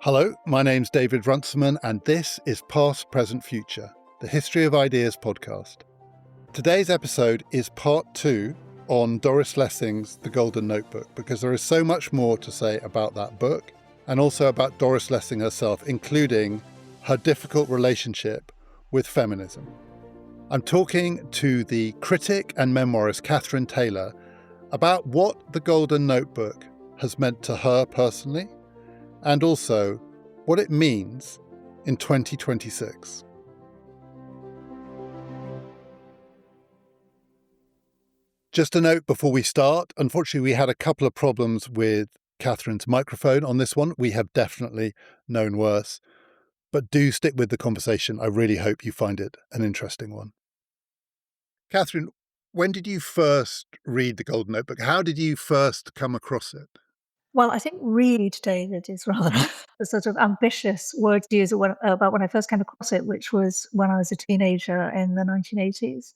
Hello, my name's David Runciman, and this is Past, Present, Future, the History of Ideas podcast. Today's episode is part 2 on Doris Lessing's The Golden Notebook, because there is so much more to say about that book, and also about Doris Lessing herself, including her difficult relationship with feminism. I'm talking to the critic and memoirist Catherine Taylor about what The Golden Notebook has meant to her personally, and also what it means in 2026. Just a note before we start, unfortunately we had a couple of problems with Catherine's microphone on this one. We have definitely known worse, but do stick with the conversation. I really hope you find it an interesting one. Catherine, when did you first read The Golden Notebook? How did you first come across it? Well, I think read, David, is rather a sort of ambitious word to use about when I first came across it, which was when I was a teenager in the 1980s.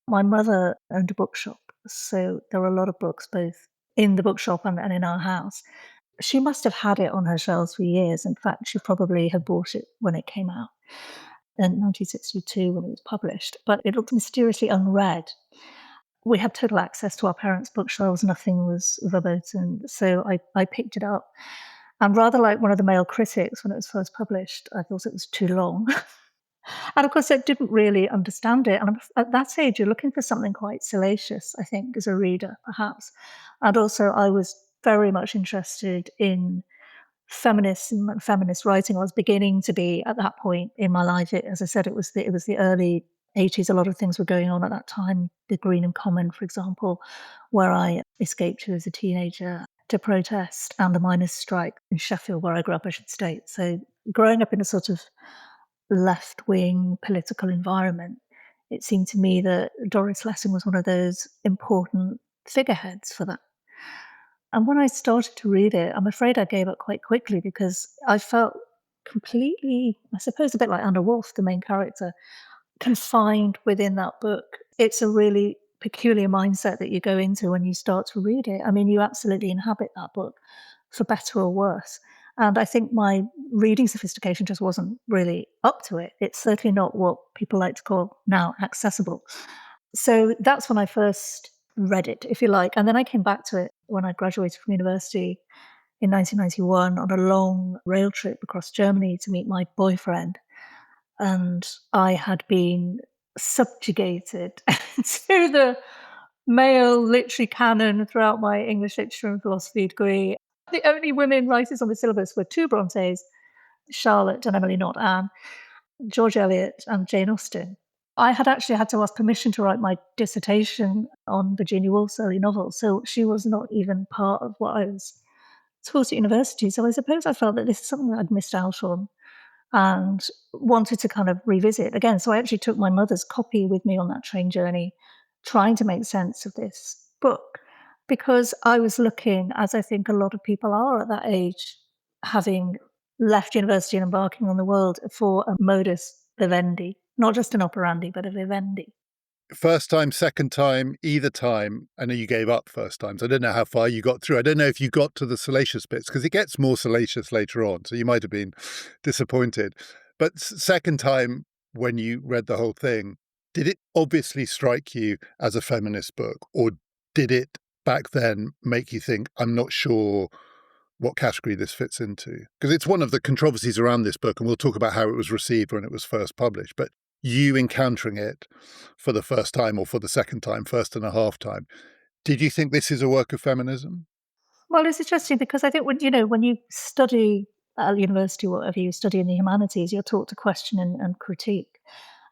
My mother owned a bookshop, so there were a lot of books both in the bookshop and in our house. She must have had it on her shelves for years. In fact, she probably had bought it when it came out in 1962 when it was published, but it looked mysteriously unread. We had total access to our parents' bookshelves. Nothing was verboten. So I picked it up. And rather like one of the male critics when it was first published, I thought it was too long. And of course, I didn't really understand it. And at that age, you're looking for something quite salacious, I think, as a reader, perhaps. And also, I was very much interested in feminism and feminist writing. I was beginning to be at that point in my life. As I said, it was the early 80s. A lot of things were going on at that time. The Greenham Common, for example, where I escaped to as a teenager to protest, and the miners' strike in Sheffield, where I grew up, I should state. So growing up in a sort of left-wing political environment, it seemed to me that Doris Lessing was one of those important figureheads for that. And when I started to read it, I'm afraid I gave up quite quickly because I felt completely, I suppose a bit like Anna Wolf, the main character, confined within that book. It's a really peculiar mindset that you go into when you start to read it. I mean, you absolutely inhabit that book, for better or worse. And I think my reading sophistication just wasn't really up to it. It's certainly not what people like to call now accessible. So that's when I first read it, if you like. And then I came back to it when I graduated from university in 1991 on a long rail trip across Germany to meet my boyfriend. And I had been subjugated to the male literary canon throughout my English literature and philosophy degree. The only women writers on the syllabus were two Brontes, Charlotte and Emily, not Anne, George Eliot and Jane Austen. I had actually had to ask permission to write my dissertation on Virginia Woolf's early novels, so she was not even part of what I was taught at university. So I suppose I felt that this is something that I'd missed out on and wanted to kind of revisit again. So I actually took my mother's copy with me on that train journey, trying to make sense of this book, because I was looking, as I think a lot of people are at that age, having left university and embarking on the world, for a modus vivendi, not just an operandi, but a vivendi. First time, second time, either time. I know you gave up first times. I don't know how far you got through. I don't know if you got to the salacious bits, because it gets more salacious later on. So you might have been disappointed. But second time, when you read the whole thing, did it obviously strike you as a feminist book? Or did it back then make you think, I'm not sure what category this fits into? Because it's one of the controversies around this book, and we'll talk about how it was received when it was first published. But you encountering it for the first time or for the second time, first and a half time, did you think this is a work of feminism? Well, it's interesting because I think when you study at university, whatever you study in the humanities, you're taught to question and critique.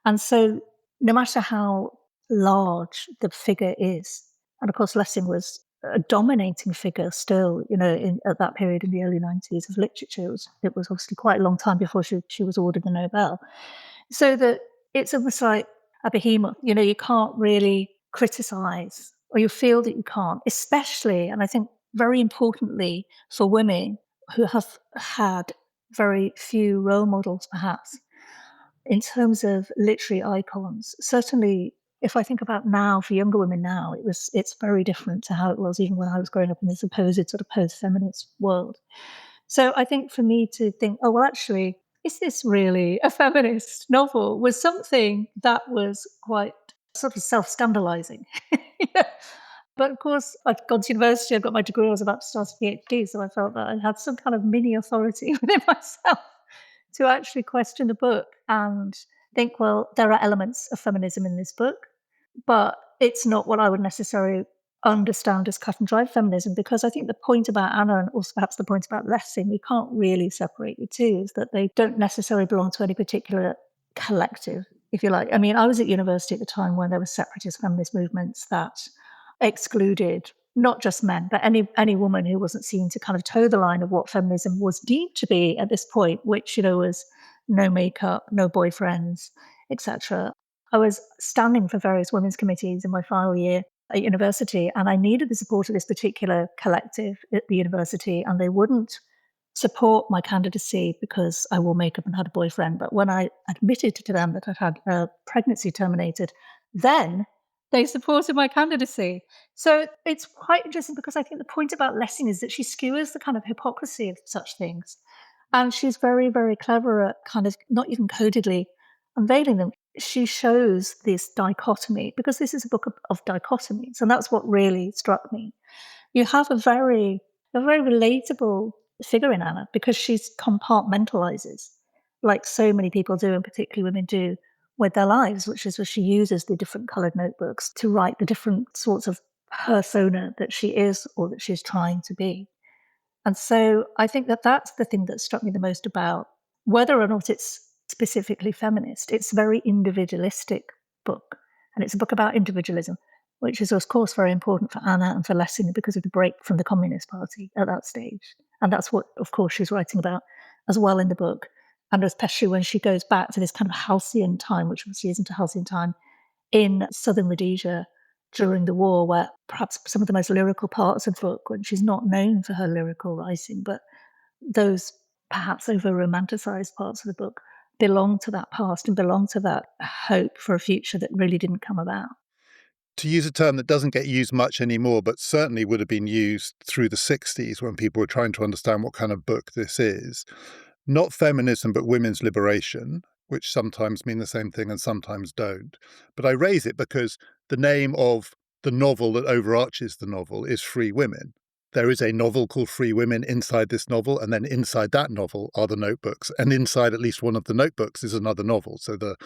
And so no matter how large the figure is, and of course Lessing was a dominating figure still, at that period in the early 90s of literature. It was obviously quite a long time before she was awarded the Nobel. So that it's almost like a behemoth. You can't really criticize, or you feel that you can't, especially, and I think very importantly, for women who have had very few role models, perhaps, in terms of literary icons. Certainly if I think about now, for younger women now, it's very different to how it was even when I was growing up in this supposed sort of post-feminist world. So I think for me to think, oh, well, actually, is this really a feminist novel, was something that was quite sort of self-scandalizing. But of course, I'd gone to university, I've got my degree, I was about to start a PhD, so I felt that I had some kind of mini authority within myself to actually question the book and think, well, there are elements of feminism in this book, but it's not what I would necessarily understand as cut and dry feminism, because I think the point about Anna, and also perhaps the point about Lessing, we can't really separate the two, is that they don't necessarily belong to any particular collective, if you like. I mean, I was at university at the time when there were separatist feminist movements that excluded not just men, but any woman who wasn't seen to kind of toe the line of what feminism was deemed to be at this point, which, was no makeup, no boyfriends, etc. I was standing for various women's committees in my final year at university, and I needed the support of this particular collective at the university, and they wouldn't support my candidacy because I wore makeup and had a boyfriend. But when I admitted to them that I'd had a pregnancy terminated, then they supported my candidacy. So it's quite interesting, because I think the point about Lessing is that she skewers the kind of hypocrisy of such things. And she's very, very clever at kind of not even codedly unveiling them. She shows this dichotomy, because this is a book of dichotomies. And that's what really struck me. You have a very relatable figure in Anna, because she compartmentalizes, like so many people do, and particularly women do, with their lives, which is where she uses the different coloured notebooks to write the different sorts of persona that she is or that she's trying to be. And so I think that that's the thing that struck me the most about whether or not it's specifically feminist. It's a very individualistic book, and it's a book about individualism, which is, of course, very important for Anna and for Lessing because of the break from the Communist Party at that stage. And that's what, of course, she's writing about as well in the book. And especially when she goes back to this kind of halcyon time, which obviously isn't a halcyon time, in southern Rhodesia during the war, where perhaps some of the most lyrical parts of the book, when she's not known for her lyrical writing, but those perhaps over-romanticized parts of the book belong to that past and belong to that hope for a future that really didn't come about. To use a term that doesn't get used much anymore, but certainly would have been used through the 60s when people were trying to understand what kind of book this is, not feminism, but women's liberation, which sometimes mean the same thing and sometimes don't. But I raise it because the name of the novel that overarches the novel is Free Women. There is a novel called Free Women inside this novel, and then inside that novel are the notebooks, and inside at least one of the notebooks is another novel. So the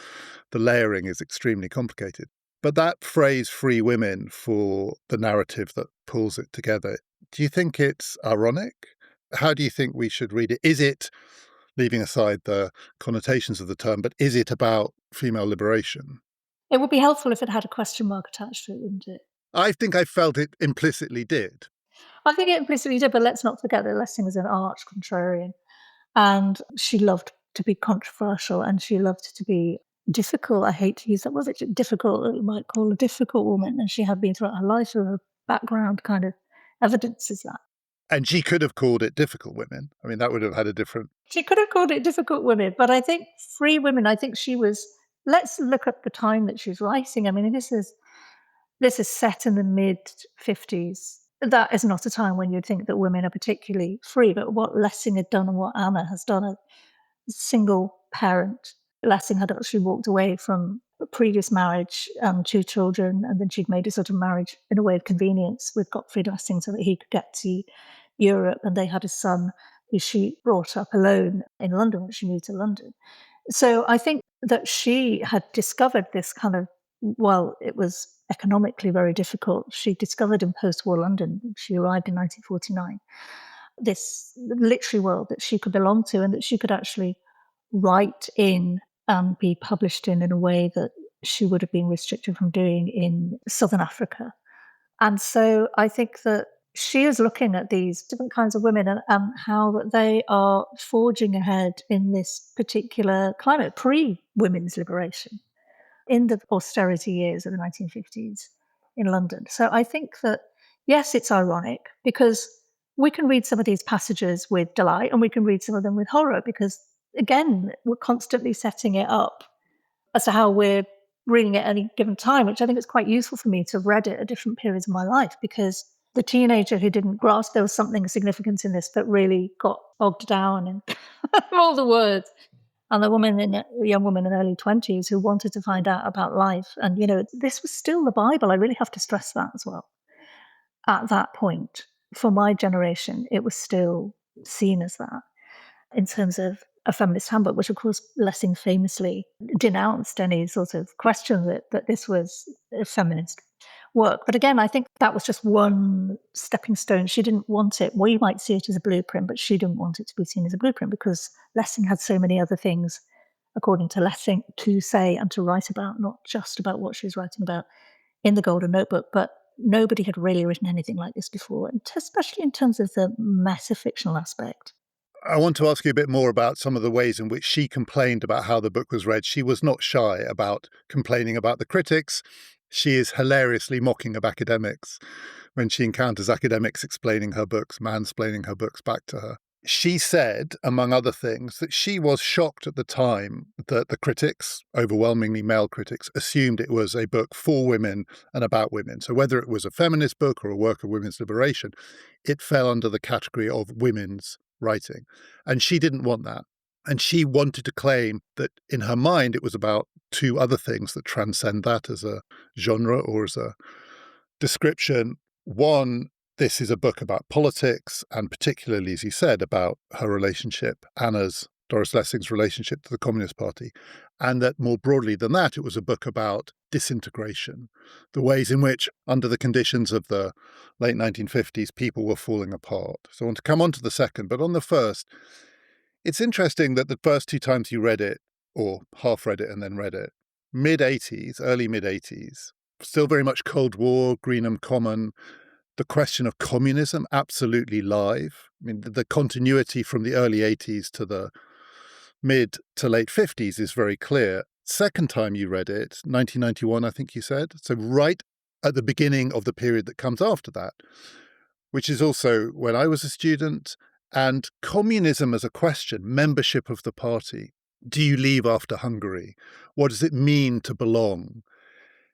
layering is extremely complicated. But that phrase, Free Women, for the narrative that pulls it together, do you think it's ironic? How do you think we should read it? Is it, leaving aside the connotations of the term, but is it about female liberation? It would be helpful if it had a question mark attached to it, wouldn't it? I think I felt it implicitly did. I think it implicitly did, but let's not forget that Lessing was an arch contrarian, and she loved to be controversial, and she loved to be difficult. I hate to use that word, but difficult, that you might call a difficult woman, and she had been throughout her life, so her background kind of evidences that. And she could have called it Difficult Women. I mean, that would have had a different... She could have called it Difficult Women, but I think Free Women, I think she was, let's look at the time that she's writing. I mean, this is set in the mid-50s. That is not a time when you'd think that women are particularly free, but what Lessing had done and what Anna has done, a single parent. Lessing had actually walked away from a previous marriage, 2 children, and then she'd made a sort of marriage in a way of convenience with Gottfried Lessing so that he could get to Europe, and they had a son who she brought up alone in London when she moved to London. So I think that she had discovered this kind of, well, it was economically very difficult. She discovered in post-war London, she arrived in 1949, this literary world that she could belong to and that she could actually write in and be published in a way that she would have been restricted from doing in Southern Africa. And so I think that she is looking at these different kinds of women and how they are forging ahead in this particular climate, pre-women's liberation, in the austerity years of the 1950s in London. So I think that, yes, it's ironic because we can read some of these passages with delight and we can read some of them with horror because, again, we're constantly setting it up as to how we're reading it at any given time, which I think is quite useful for me to have read it at different periods of my life, because the teenager who didn't grasp there was something significant in this but really got bogged down in all the words, and the young woman in early 20s who wanted to find out about life. And, this was still the Bible. I really have to stress that as well. At that point, for my generation, it was still seen as that in terms of a feminist handbook, which of course Lessing famously denounced any sort of question that this was a feminist work. But again, I think that was just one stepping stone. She didn't want it. We might see it as a blueprint, but she didn't want it to be seen as a blueprint because Lessing had so many other things, according to Lessing, to say and to write about, not just about what she was writing about in the Golden Notebook, but nobody had really written anything like this before, and especially in terms of the meta-fictional aspect. I want to ask you a bit more about some of the ways in which she complained about how the book was read. She was not shy about complaining about the critics. She is hilariously mocking of academics when she encounters academics explaining her books, mansplaining her books back to her. She said, among other things, that she was shocked at the time that the critics, overwhelmingly male critics, assumed it was a book for women and about women. So whether it was a feminist book or a work of women's liberation, it fell under the category of women's writing. And she didn't want that. And she wanted to claim that in her mind it was about two other things that transcend that as a genre or as a description. One, this is a book about politics, and particularly, as you said, about her relationship, Doris Lessing's relationship to the Communist Party, and that more broadly than that, it was a book about disintegration, the ways in which, under the conditions of the late 1950s, people were falling apart. So I want to come on to the second, but on the first, it's interesting that the first two times you read it, or half read it and then read it, mid-80s, early mid-80s, still very much Cold War, Greenham Common, the question of communism absolutely live. I mean, the continuity from the early 80s to the mid to late 50s is very clear. Second time you read it, 1991, I think you said. So right at the beginning of the period that comes after that, which is also when I was a student. And communism as a question, membership of the party. Do you leave after Hungary? What does it mean to belong?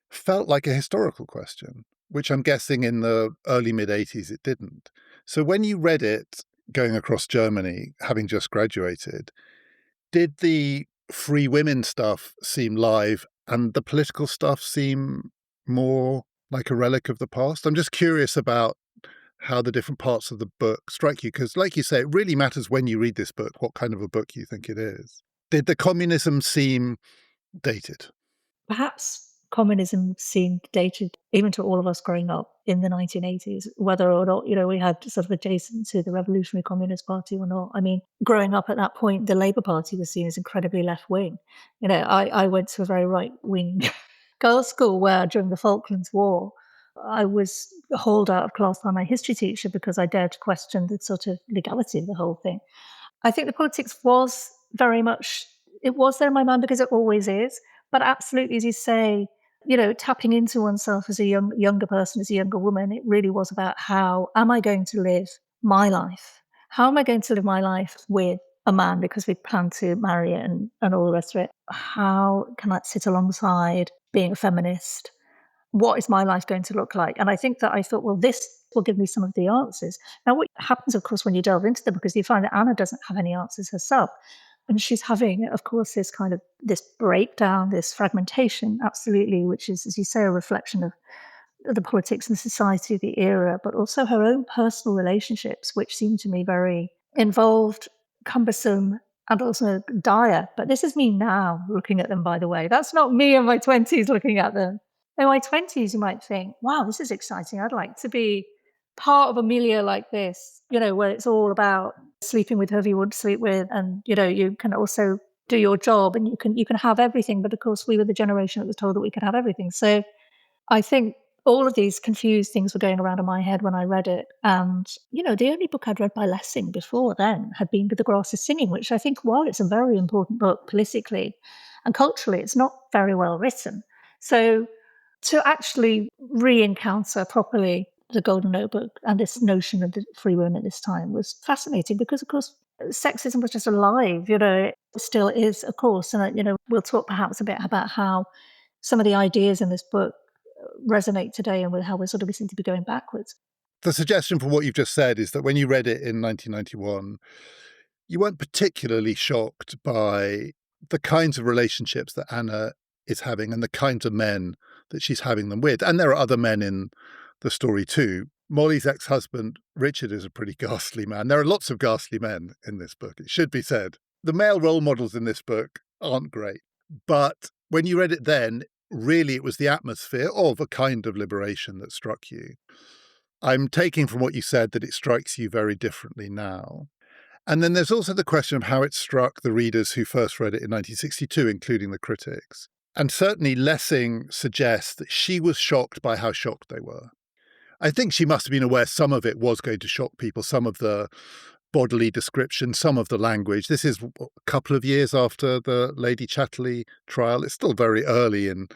Felt like a historical question, which I'm guessing in the early mid-80s it didn't. So when you read it going across Germany, having just graduated, did the free women stuff seem live and the political stuff seem more like a relic of the past? I'm just curious about how the different parts of the book strike you, because like you say, it really matters when you read this book what kind of a book you think it is. Did the communism seem dated? Perhaps communism seemed dated even to all of us growing up in the 1980s, whether or not, we had sort of adjacent to the Revolutionary Communist Party or not. I mean, growing up at that point, the Labour Party was seen as incredibly left-wing. I went to a very right-wing girls' school where during the Falklands War, I was hauled out of class by my history teacher because I dared to question the sort of legality of the whole thing. I think the politics was very much, it was there in my mind because it always is. But absolutely, as you say, tapping into oneself as a younger person, as a younger woman, it really was about how am I going to live my life? How am I going to live my life with a man because we plan to marry and all the rest of it? How can I sit alongside being a feminist? What is my life going to look like? And I think that I thought, well, this will give me some of the answers. Now, what happens, of course, when you delve into them, because you find that Anna doesn't have any answers herself. And she's having, of course, this breakdown, this fragmentation, absolutely, which is, as you say, a reflection of the politics and society of the era, but also her own personal relationships, which seem to me very involved, cumbersome, and also dire. But this is me now looking at them, by the way. That's not me in my 20s looking at them. In my 20s, you might think, wow, this is exciting. I'd like to be part of a milieu like this, where it's all about sleeping with whoever you want to sleep with. And, you can also do your job and you can have everything. But of course, we were the generation that was told that we could have everything. So I think all of these confused things were going around in my head when I read it. And, the only book I'd read by Lessing before then had been But the Grass is Singing, which I think, while it's a very important book politically and culturally, it's not very well written. So to actually re-encounter properly the Golden Notebook and this notion of the free women at this time was fascinating because, of course, sexism was just alive, it still is, of course. And, we'll talk perhaps a bit about how some of the ideas in this book resonate today and with how we seem to be going backwards. The suggestion from what you've just said is that when you read it in 1991, you weren't particularly shocked by the kinds of relationships that Anna is having and the kinds of men that she's having them with. And there are other men in the story too. Molly's ex-husband, Richard, is a pretty ghastly man. There are lots of ghastly men in this book, it should be said. The male role models in this book aren't great. But when you read it then, really it was the atmosphere of a kind of liberation that struck you. I'm taking from what you said that it strikes you very differently now. And then there's also the question of how it struck the readers who first read it in 1962, including the critics. And certainly Lessing suggests that she was shocked by how shocked they were. I think she must have been aware some of it was going to shock people, some of the bodily description, some of the language. This is a couple of years after the Lady Chatterley trial. It's still very early in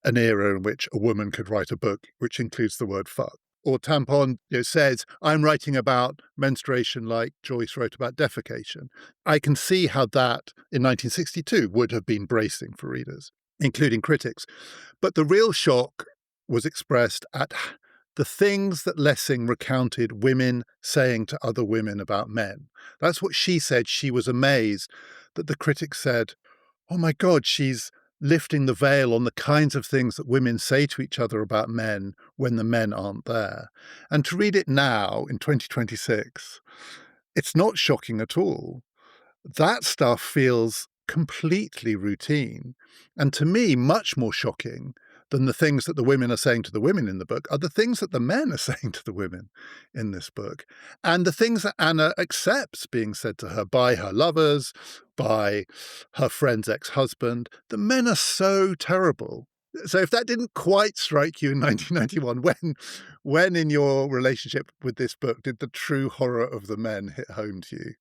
an era in which a woman could write a book which includes the word fuck. Or Tampon says, I'm writing about menstruation like Joyce wrote about defecation. I can see how that in 1962 would have been bracing for readers, including critics. But the real shock was expressed at the things that Lessing recounted women saying to other women about men. That's what she said. She was amazed that the critics said, oh my God, she's lifting the veil on the kinds of things that women say to each other about men when the men aren't there. And to read it now in 2026, it's not shocking at all. That stuff feels completely routine. And to me, much more shocking than the things that the women are saying to the women in the book are the things that the men are saying to the women in this book. And the things that Anna accepts being said to her by her lovers, by her friend's ex-husband. The men are so terrible. So if that didn't quite strike you in 1991, when in your relationship with this book did the true horror of the men hit home to you?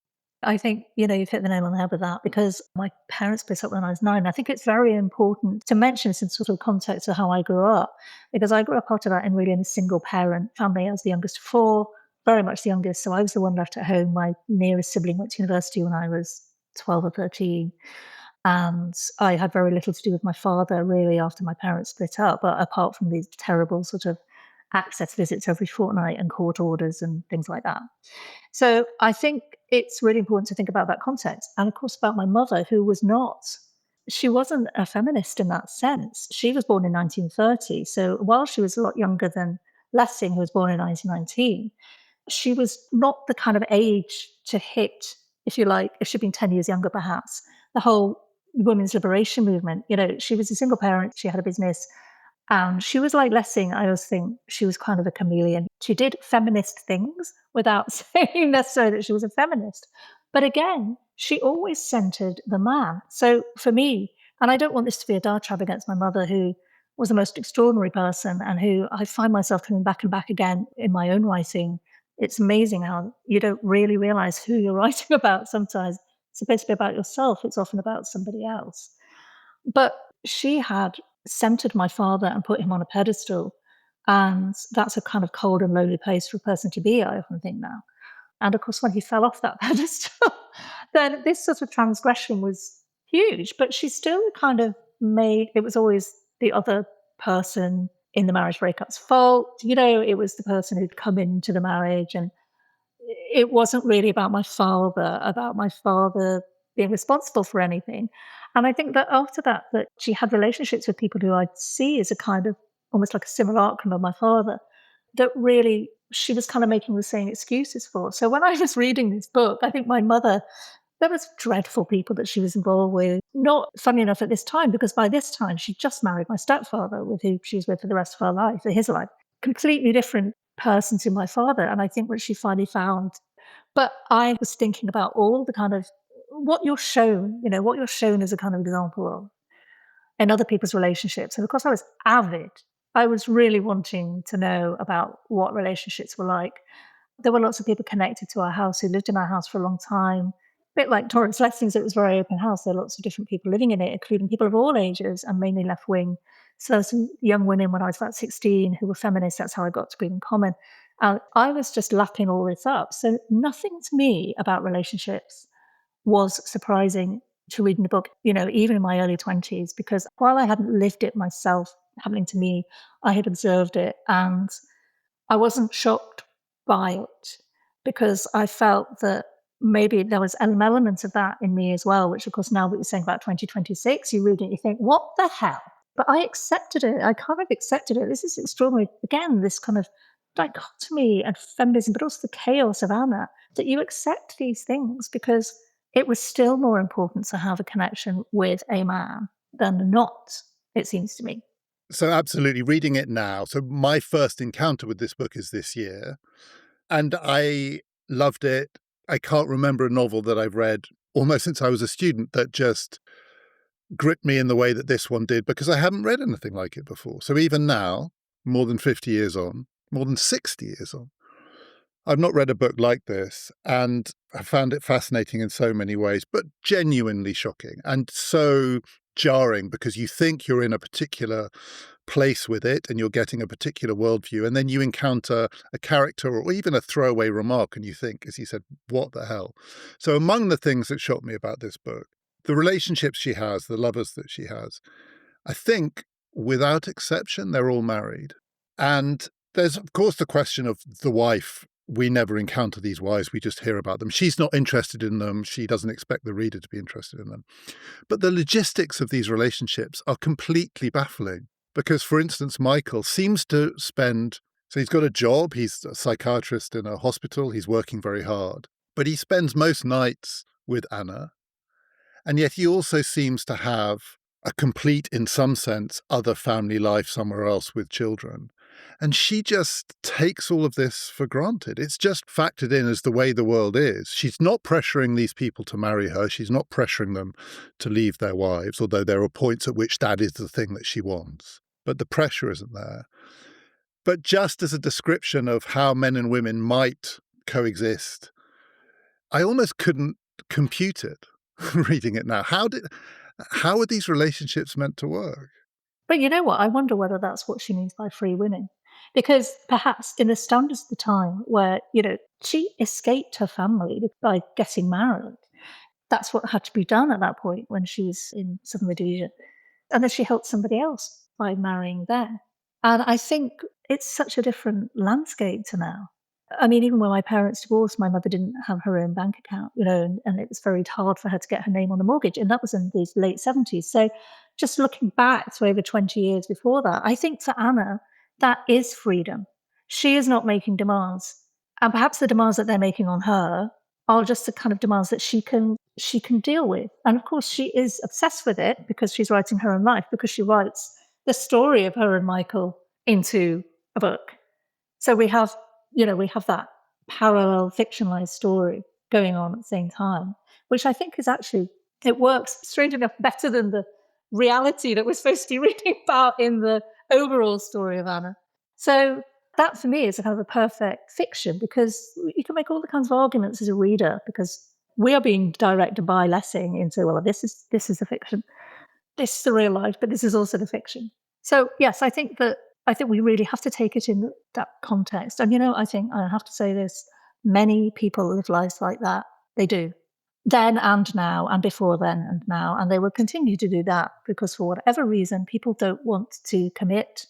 I think, you've hit the nail on the head with that, because my parents split up when I was 9. I think it's very important to mention this in sort of context of how I grew up, because I grew up after that in a single parent family. I was the youngest of 4, very much the youngest. So I was the one left at home. My nearest sibling went to university when I was 12 or 13. And I had very little to do with my father really after my parents split up, but apart from these terrible sort of access visits every fortnight and court orders and things like that. So I think it's really important to think about that context. And of course, about my mother, who she wasn't a feminist in that sense. She was born in 1930. So while she was a lot younger than Lessing, who was born in 1919, she was not the kind of age to hit, if you like, if she'd been 10 years younger, perhaps, the whole women's liberation movement. She was a single parent, she had a business. She was like Lessing. I always think she was kind of a chameleon. She did feminist things without saying necessarily that she was a feminist. But again, she always centered the man. So for me, and I don't want this to be a diatribe against my mother, who was the most extraordinary person and who I find myself coming back and back again in my own writing. It's amazing how you don't really realize who you're writing about sometimes. It's supposed to be about yourself. It's often about somebody else. But she had centered my father and put him on a pedestal. And that's a kind of cold and lonely place for a person to be, I often think now. And of course, when he fell off that pedestal, then this sort of transgression was huge. But she still kind of it was always the other person in the marriage breakup's fault. It was the person who'd come into the marriage, and it wasn't really about my father being responsible for anything. And I think that after that she had relationships with people who I'd see as a kind of almost like a simulacrum of my father, that really she was kind of making the same excuses for. So when I was reading this book, I think my mother, there was dreadful people that she was involved with. Not funny enough at this time, because by this time she just married my stepfather, with who she was with for the rest of her life, his life. Completely different person to my father. And I think what she finally found. But I was thinking about all the kind of what you're shown, what you're shown as a kind of example of in other people's relationships. And of course, I was avid. I was really wanting to know about what relationships were like. There were lots of people connected to our house who lived in our house for a long time. A bit like Doris Lessing's, it was a very open house. There were lots of different people living in it, including people of all ages and mainly left wing. So there were some young women when I was about 16 who were feminists. That's how I got to Green in Common. I was just lapping all this up. So nothing to me about relationships was surprising to reading the book, even in my early 20s, because while I hadn't lived it myself happening to me, I had observed it and I wasn't shocked by it because I felt that maybe there was an element of that in me as well, which of course now what you're saying about 2026, you read it, you think, what the hell? But I accepted it. I kind of accepted it. This is extraordinary. Again, this kind of dichotomy and feminism, but also the chaos of Anna, that you accept these things because it was still more important to have a connection with a man than not, it seems to me. So absolutely, reading it now. So my first encounter with this book is this year, and I loved it. I can't remember a novel that I've read almost since I was a student that just gripped me in the way that this one did, because I hadn't read anything like it before. So even now, more than 50 years on, more than 60 years on, I've not read a book like this, and I found it fascinating in so many ways, but genuinely shocking and so jarring, because you think you're in a particular place with it and you're getting a particular worldview, and then you encounter a character or even a throwaway remark and you think, as you said, what the hell? So among the things that shocked me about this book, the relationships she has, the lovers that she has, I think without exception, they're all married. And there's, of course, the question of the wife. We never encounter these wives. We just hear about them. She's not interested in them. She doesn't expect the reader to be interested in them. But the logistics of these relationships are completely baffling because, for instance, Michael seems to spend, so he's got a job. He's a psychiatrist in a hospital. He's working very hard, but he spends most nights with Anna. And yet he also seems to have a complete, in some sense, other family life somewhere else with children. And she just takes all of this for granted. It's just factored in as the way the world is. She's not pressuring these people to marry her. She's not pressuring them to leave their wives, although there are points at which that is the thing that she wants. But the pressure isn't there. But just as a description of how men and women might coexist, I almost couldn't compute it reading it now. How are these relationships meant to work? But you know what? I wonder whether that's what she means by free winning. Because perhaps in the standards of the time where, she escaped her family by getting married. That's what had to be done at that point when she was in Southern Rhodesia. And then she helped somebody else by marrying there. And I think it's such a different landscape to now. I mean, even when my parents divorced, my mother didn't have her own bank account, and it was very hard for her to get her name on the mortgage. And that was in the late 70s. So just looking back to over 20 years before that, I think for Anna, that is freedom. She is not making demands. And perhaps the demands that they're making on her are just the kind of demands that she can deal with. And of course, she is obsessed with it because she's writing her own life, because she writes the story of her and Michael into a book. So we have that parallel fictionalized story going on at the same time, which I think is actually, it works, strange enough, better than the reality that we're supposed to be reading about in the overall story of Anna. So that for me is a kind of a perfect fiction, because you can make all the kinds of arguments as a reader, because we are being directed by Lessing into, well, this is the fiction. This is the real life, but this is also the fiction. So yes, I think we really have to take it in that context. And, I think I have to say this, many people live lives like that. They do. Then and now, and before then and now. And they will continue to do that because for whatever reason, people don't want to commit.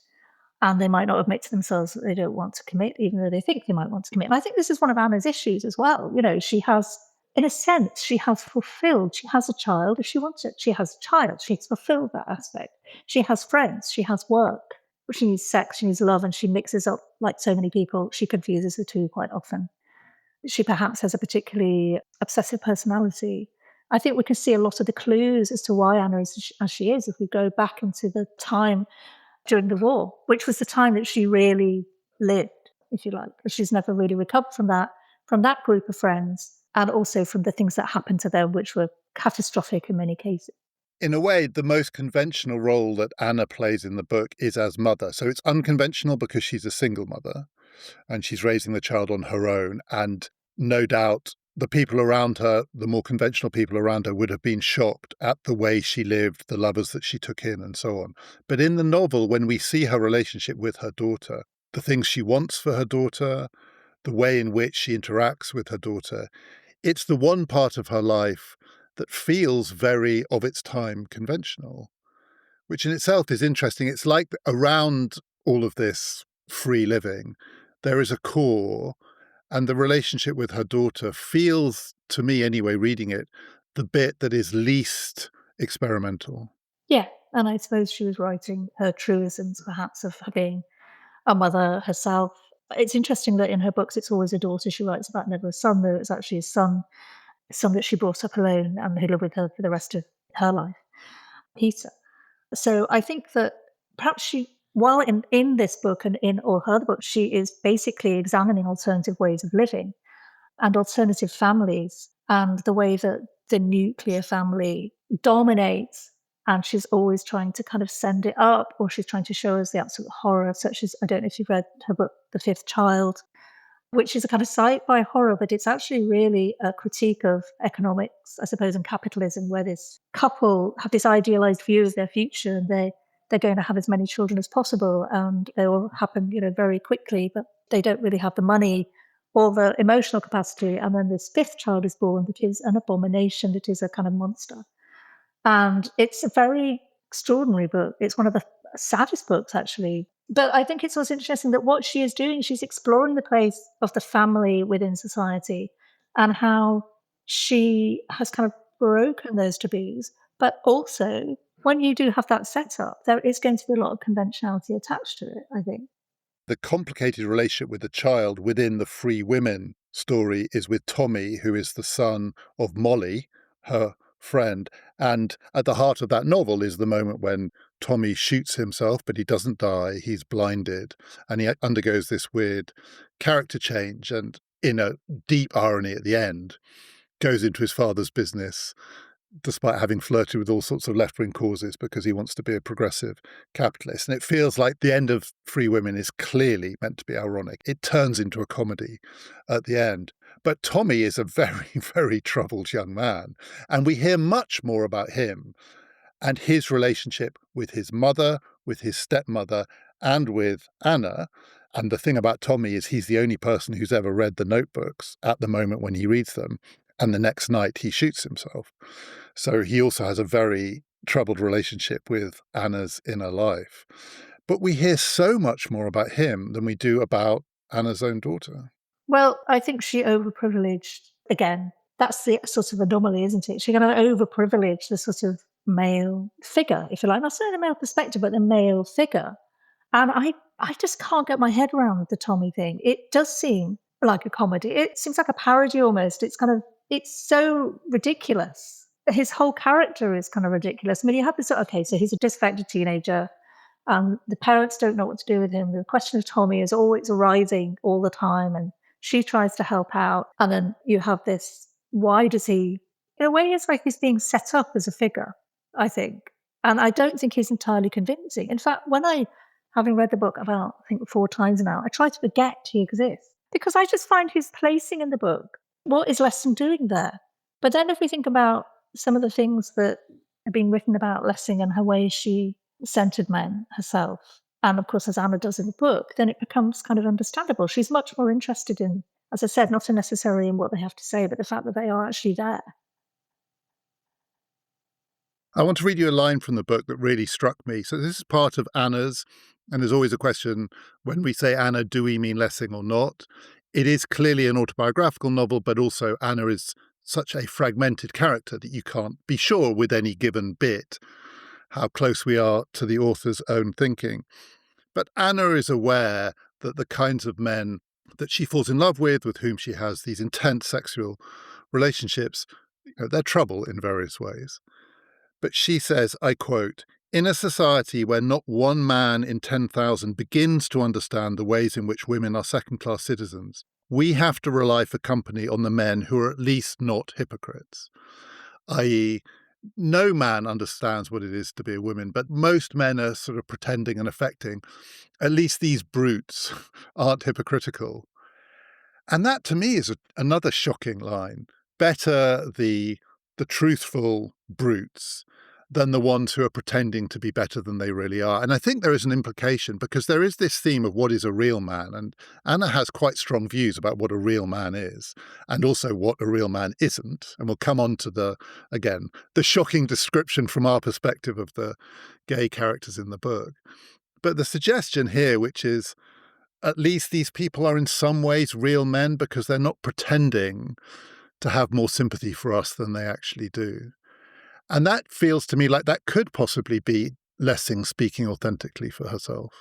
And they might not admit to themselves that they don't want to commit, even though they think they might want to commit. And I think this is one of Anna's issues as well. She has, in a sense, she has fulfilled. She has a child if she wants it. She has a child. She's fulfilled that aspect. She has friends. She has work. She needs sex, she needs love, and she mixes up, like so many people, she confuses the two quite often. She perhaps has a particularly obsessive personality. I think we can see a lot of the clues as to why Anna is as she is if we go back into the time during the war, which was the time that she really lived, if you like. She's never really recovered from that group of friends, and also from the things that happened to them, which were catastrophic in many cases. In a way, the most conventional role that Anna plays in the book is as mother. So it's unconventional because she's a single mother and she's raising the child on her own. And no doubt the people around her, the more conventional people around her, would have been shocked at the way she lived, the lovers that she took in and so on. But in the novel, when we see her relationship with her daughter, the things she wants for her daughter, the way in which she interacts with her daughter, it's the one part of her life that feels very of its time conventional, which in itself is interesting. It's like around all of this free living, there is a core, and the relationship with her daughter feels, to me anyway, reading it, the bit that is least experimental. Yeah, and I suppose she was writing her truisms, perhaps, of her being a mother herself. It's interesting that in her books, it's always a daughter she writes about, never a son, though it's actually a son that she brought up alone and who lived with her for the rest of her life, Peter. So I think that perhaps while in this book and in all her other books, she is basically examining alternative ways of living and alternative families and the way that the nuclear family dominates. And she's always trying to kind of send it up, or she's trying to show us the absolute horror, such as, I don't know if you've read her book, The Fifth Child, which is a kind of sci-fi horror, but it's actually really a critique of economics, I suppose, and capitalism, where this couple have this idealized view of their future, and they're going to have as many children as possible, and they will happen, very quickly, but they don't really have the money or the emotional capacity. And then this fifth child is born that is an abomination, that is a kind of monster. And it's a very extraordinary book. It's one of the saddest books, actually. But I think it's also interesting that what she is doing, she's exploring the place of the family within society and how she has kind of broken those taboos. But also, when you do have that setup, there is going to be a lot of conventionality attached to it, I think. The complicated relationship with the child within the Free Women story is with Tommy, who is the son of Molly, her friend. And at the heart of that novel is the moment when Tommy shoots himself, but he doesn't die. He's blinded, and he undergoes this weird character change. And in a deep irony at the end, goes into his father's business despite having flirted with all sorts of left-wing causes because he wants to be a progressive capitalist. And it feels like the end of Free Women is clearly meant to be ironic. It turns into a comedy at the end. But Tommy is a very, very troubled young man. And we hear much more about him and his relationship with his mother, with his stepmother, and with Anna. And the thing about Tommy is he's the only person who's ever read the notebooks at the moment when he reads them. And the next night he shoots himself. So he also has a very troubled relationship with Anna's inner life. But we hear so much more about him than we do about Anna's own daughter. Well, I think she overprivileged again. That's the sort of anomaly, isn't it? She kind of overprivileged the sort of male figure, if you like. Not saying the male perspective, but the male figure. And I just can't get my head around the Tommy thing. It does seem like a comedy. It seems like a parody almost. It's so ridiculous. His whole character is kind of ridiculous. I mean, you have this, okay, so he's a disaffected teenager. The parents don't know what to do with him. The question of Tommy is always arising all the time, and she tries to help out. And then you have this, why does he, in a way, it's like he's being set up as a figure, I think. And I don't think he's entirely convincing. In fact, having read the book about, I think, 4 times now, I try to forget he exists because I just find his placing in the book, what is Lessing doing there? But then if we think about some of the things that have been written about Lessing and her way she centered men herself, and of course, as Anna does in the book, then it becomes kind of understandable. She's much more interested in, as I said, not necessarily in what they have to say, but the fact that they are actually there. I want to read you a line from the book that really struck me. So this is part of Anna's, and there's always a question, when we say Anna, do we mean Lessing or not? It is clearly an autobiographical novel, but also Anna is such a fragmented character that you can't be sure with any given bit how close we are to the author's own thinking. But Anna is aware that the kinds of men that she falls in love with whom she has these intense sexual relationships, they're trouble in various ways. But she says, I quote, "In a society where not one man in 10,000 begins to understand the ways in which women are second-class citizens, we have to rely for company on the men who are at least not hypocrites." i.e., no man understands what it is to be a woman, but most men are sort of pretending and affecting. At least these brutes aren't hypocritical. And that, to me, is another shocking line. Better the truthful brutes than the ones who are pretending to be better than they really are. And I think there is an implication, because there is this theme of what is a real man. And Anna has quite strong views about what a real man is, and also what a real man isn't. And we'll come on to the shocking description from our perspective of the gay characters in the book. But the suggestion here, which is at least these people are in some ways real men because they're not pretending to have more sympathy for us than they actually do. And that feels to me like that could possibly be Lessing speaking authentically for herself.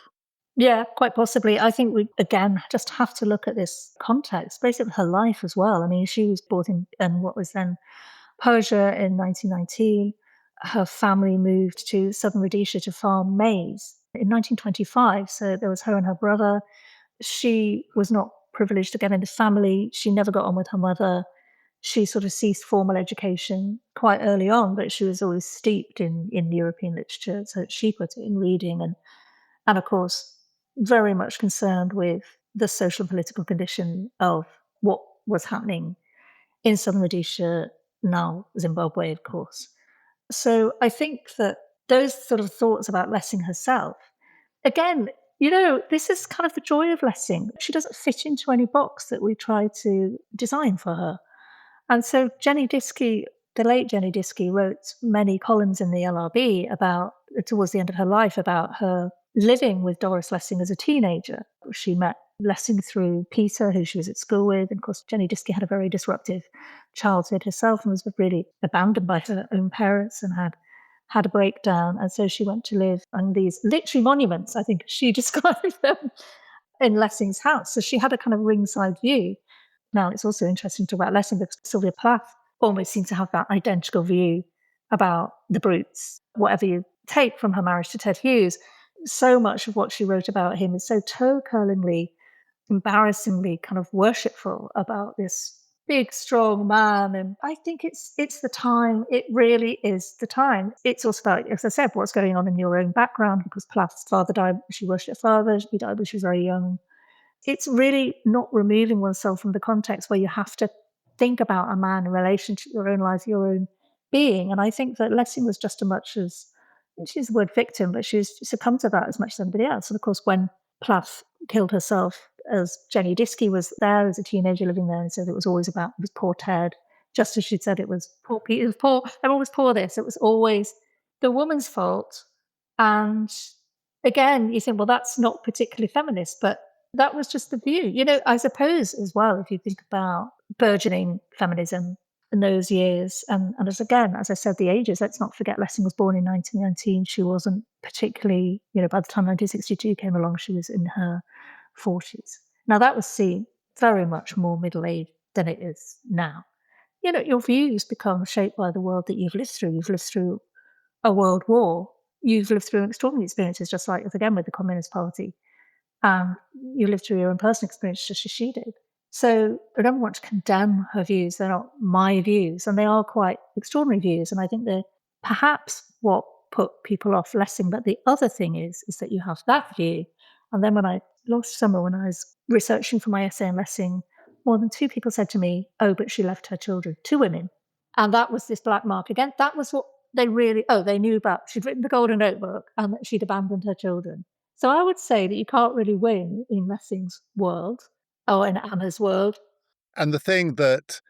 Yeah, quite possibly. I think we, again, just have to look at this context, basically her life as well. I mean, she was born in what was then Persia in 1919. Her family moved to southern Rhodesia to farm maize in 1925. So there was her and her brother. She was not privileged to get into family. She never got on with her mother. She sort of ceased formal education quite early on, but she was always steeped in European literature. So she put it in reading and of course, very much concerned with the social and political condition of what was happening in southern Rhodesia, now Zimbabwe, of course. So I think that those sort of thoughts about Lessing herself, again, this is kind of the joy of Lessing. She doesn't fit into any box that we try to design for her. And so Jenny Diski, the late Jenny Diski, wrote many columns in the LRB about, towards the end of her life, about her living with Doris Lessing as a teenager. She met Lessing through Peter, who she was at school with. And of course, Jenny Diski had a very disruptive childhood herself and was really abandoned by her own parents and had a breakdown. And so she went to live on these literary monuments, I think she described them, in Lessing's house. So she had a kind of ringside view. Now, it's also interesting to talk about Lessing because Sylvia Plath almost seems to have that identical view about the brutes. Whatever you take from her marriage to Ted Hughes, so much of what she wrote about him is so toe-curlingly, embarrassingly kind of worshipful about this big, strong man. And I think it's the time. It really is the time. It's also about, as I said, what's going on in your own background, because Plath's father died. She worshipped her father. He died when she was very young. It's really not removing oneself from the context where you have to think about a man in relation to your own life, your own being. And I think that Lessing was just as much as, she's the word victim, but she succumbed to that as much as anybody else. And of course, when Plath killed herself, as Jenny Diski was there as a teenager living there, and said it was always about, it was poor Ted, just as she'd said it was poor Pete, it was poor, everyone was poor this. It was always the woman's fault. And again, you think, well, that's not particularly feminist, but that was just the view. I suppose as well, if you think about burgeoning feminism in those years, and as I said, the ages, let's not forget Lessing was born in 1919. She wasn't particularly, by the time 1962 came along, she was in her 40s. Now that was seen very much more middle-aged than it is now. Your views become shaped by the world that you've lived through. You've lived through a world war. You've lived through extraordinary experiences, just like, again, with the Communist Party. You lived through your own personal experience just as she did. So I don't want to condemn her views. They're not my views, and they are quite extraordinary views. And I think they're perhaps what put people off Lessing. But the other thing is that you have that view. And then last summer, when I was researching for my essay on Lessing, more than 2 people said to me, oh, but she left her children, 2 women. And that was this black mark again. That was what they knew about. She'd written the Golden Notebook and that she'd abandoned her children. So I would say that you can't really win in Lessing's world or in Anna's world. And the thing that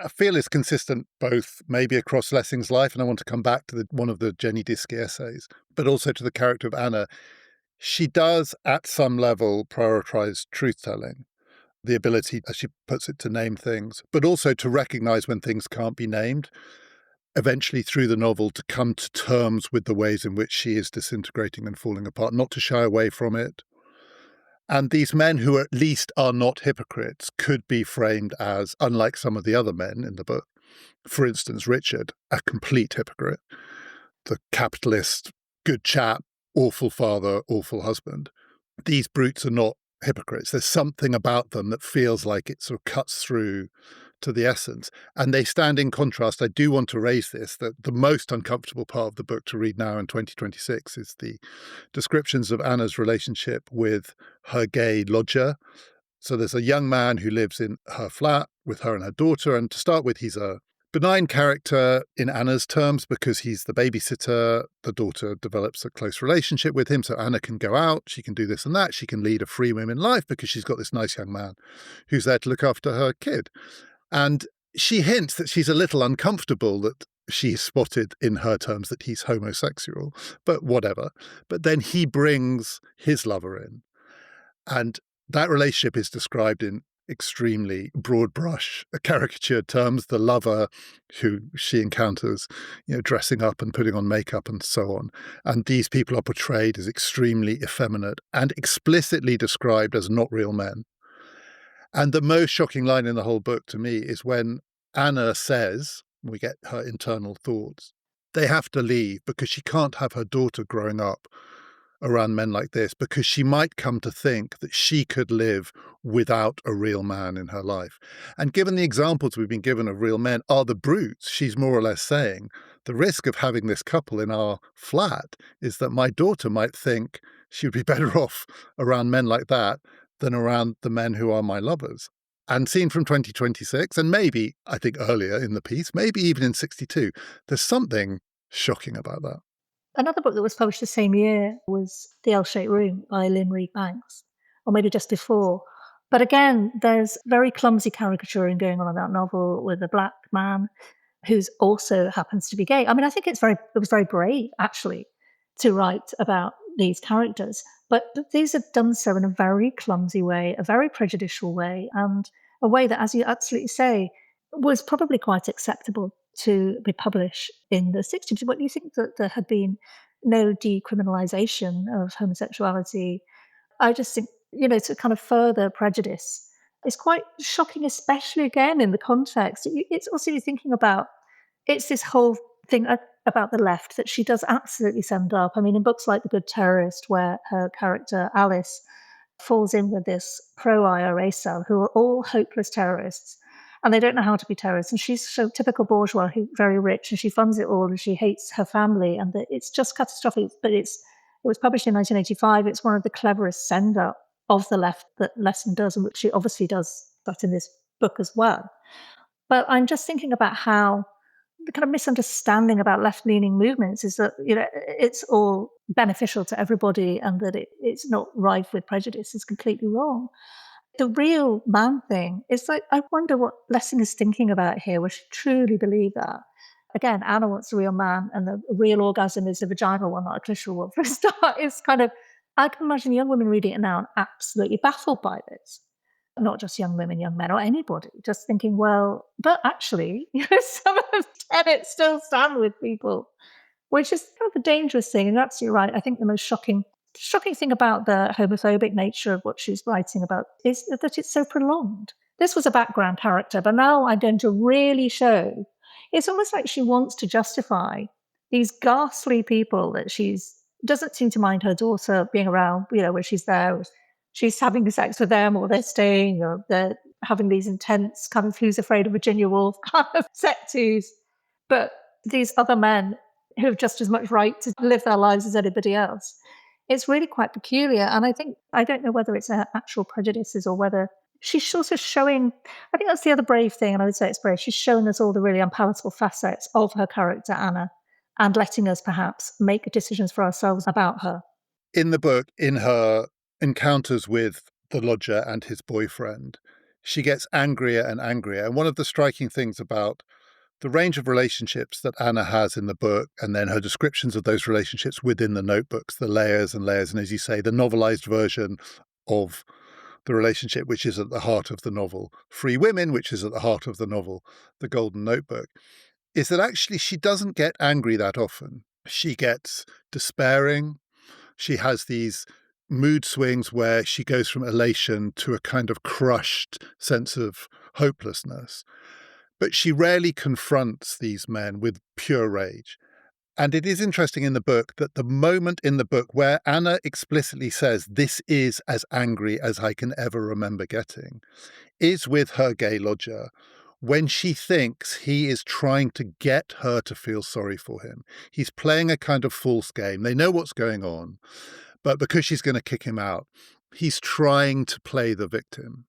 I feel is consistent both maybe across Lessing's life, and I want to come back to one of the Jenny Diski essays, but also to the character of Anna, she does at some level prioritize truth-telling, the ability, as she puts it, to name things, but also to recognize when things can't be named, eventually through the novel to come to terms with the ways in which she is disintegrating and falling apart, not to shy away from it. And these men who at least are not hypocrites could be framed as, unlike some of the other men in the book, for instance, Richard, a complete hypocrite, the capitalist, good chap, awful father, awful husband. These brutes are not hypocrites. There's something about them that feels like it sort of cuts through to the essence. And they stand in contrast. I do want to raise this, that the most uncomfortable part of the book to read now in 2026 is the descriptions of Anna's relationship with her gay lodger. So there's a young man who lives in her flat with her and her daughter. And to start with, he's a benign character in Anna's terms because he's the babysitter. The daughter develops a close relationship with him, so Anna can go out, she can do this and that, she can lead a free women life because she's got this nice young man who's there to look after her kid. And she hints that she's a little uncomfortable that she's spotted in her terms that he's homosexual, but whatever. But then he brings his lover in. And that relationship is described in extremely broad brush, caricatured terms. The lover who she encounters, dressing up and putting on makeup and so on. And these people are portrayed as extremely effeminate and explicitly described as not real men. And the most shocking line in the whole book to me is when Anna says, we get her internal thoughts, they have to leave because she can't have her daughter growing up around men like this because she might come to think that she could live without a real man in her life. And given the examples we've been given of real men are the brutes, she's more or less saying, the risk of having this couple in our flat is that my daughter might think she would be better off around men like that than around the men who are my lovers. And seen from 2026, and maybe, I think earlier in the piece, maybe even in 62, there's something shocking about that. Another book that was published the same year was The L-Shaped Room by Lynn Reed Banks, or maybe just before. But again, there's very clumsy caricaturing going on in that novel with a black man who's also happens to be gay. I mean, I think it was very brave, actually, to write about these characters. But these are done so in a very clumsy way, a very prejudicial way, and a way that, as you absolutely say, was probably quite acceptable to be published in the 60s. What do you think that there had been no decriminalization of homosexuality? I just think, to kind of further prejudice is quite shocking, especially again in the context. It's also you're thinking about, it's this whole thing about the left that she does absolutely send up. I mean, in books like The Good Terrorist, where her character Alice falls in with this pro-IRA cell who are all hopeless terrorists, and they don't know how to be terrorists. And she's so typical bourgeois, who's very rich, and she funds it all, and she hates her family, and it's just catastrophic. But it was published in 1985. It's one of the cleverest send-up of the left that Lessing does, and which she obviously does that in this book as well. But I'm just thinking about how the kind of misunderstanding about left-leaning movements is that it's all beneficial to everybody, and that it's not rife with prejudice is completely wrong. The real man thing is like, I wonder what Lessing is thinking about here. We should truly believe that. Again, Anna wants a real man, and the real orgasm is a vaginal one, not a clitoral one. For a start, it's kind of, I can imagine young women reading it now and absolutely baffled by this. Not just young women, young men, or anybody, just thinking, well, but actually, some of the tenets still stand with people, which is kind of a dangerous thing. And you're absolutely right. I think the most shocking thing about the homophobic nature of what she's writing about is that it's so prolonged. This was a background character, but now I'm going to really show. It's almost like she wants to justify these ghastly people that doesn't seem to mind her daughter being around, when she's there. She's having sex with them, or they're staying, or they're having these intense kind of Who's Afraid of Virginia Woolf kind of set twos. But these other men who have just as much right to live their lives as anybody else. It's really quite peculiar. And I don't know whether it's actual prejudices or whether she's also showing, I think that's the other brave thing, and I would say it's brave. She's showing us all the really unpalatable facets of her character, Anna, and letting us perhaps make decisions for ourselves about her. In the book, in her encounters with the lodger and his boyfriend, she gets angrier and angrier. And one of the striking things about the range of relationships that Anna has in the book, and then her descriptions of those relationships within the notebooks, the layers and layers, and as you say, the novelized version of the relationship, which is at the heart of the novel, Free Women, which is at the heart of the novel, The Golden Notebook, is that actually she doesn't get angry that often. She gets despairing. She has these mood swings where she goes from elation to a kind of crushed sense of hopelessness. But she rarely confronts these men with pure rage. And it is interesting in the book that the moment in the book where Anna explicitly says, this is as angry as I can ever remember getting, is with her gay lodger, when she thinks he is trying to get her to feel sorry for him. He's playing a kind of false game. They know what's going on, but because she's going to kick him out, he's trying to play the victim.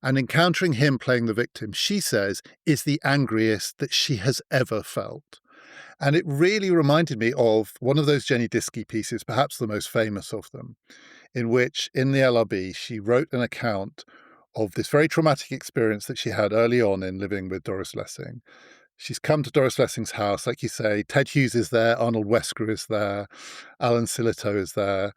And encountering him playing the victim, she says, is the angriest that she has ever felt. And it really reminded me of one of those Jenny Diski pieces, perhaps the most famous of them, in which in the LRB, she wrote an account of this very traumatic experience that she had early on in living with Doris Lessing. She's come to Doris Lessing's house, like you say. Ted Hughes is there, Arnold Wesker is there, Alan Sillitoe is there,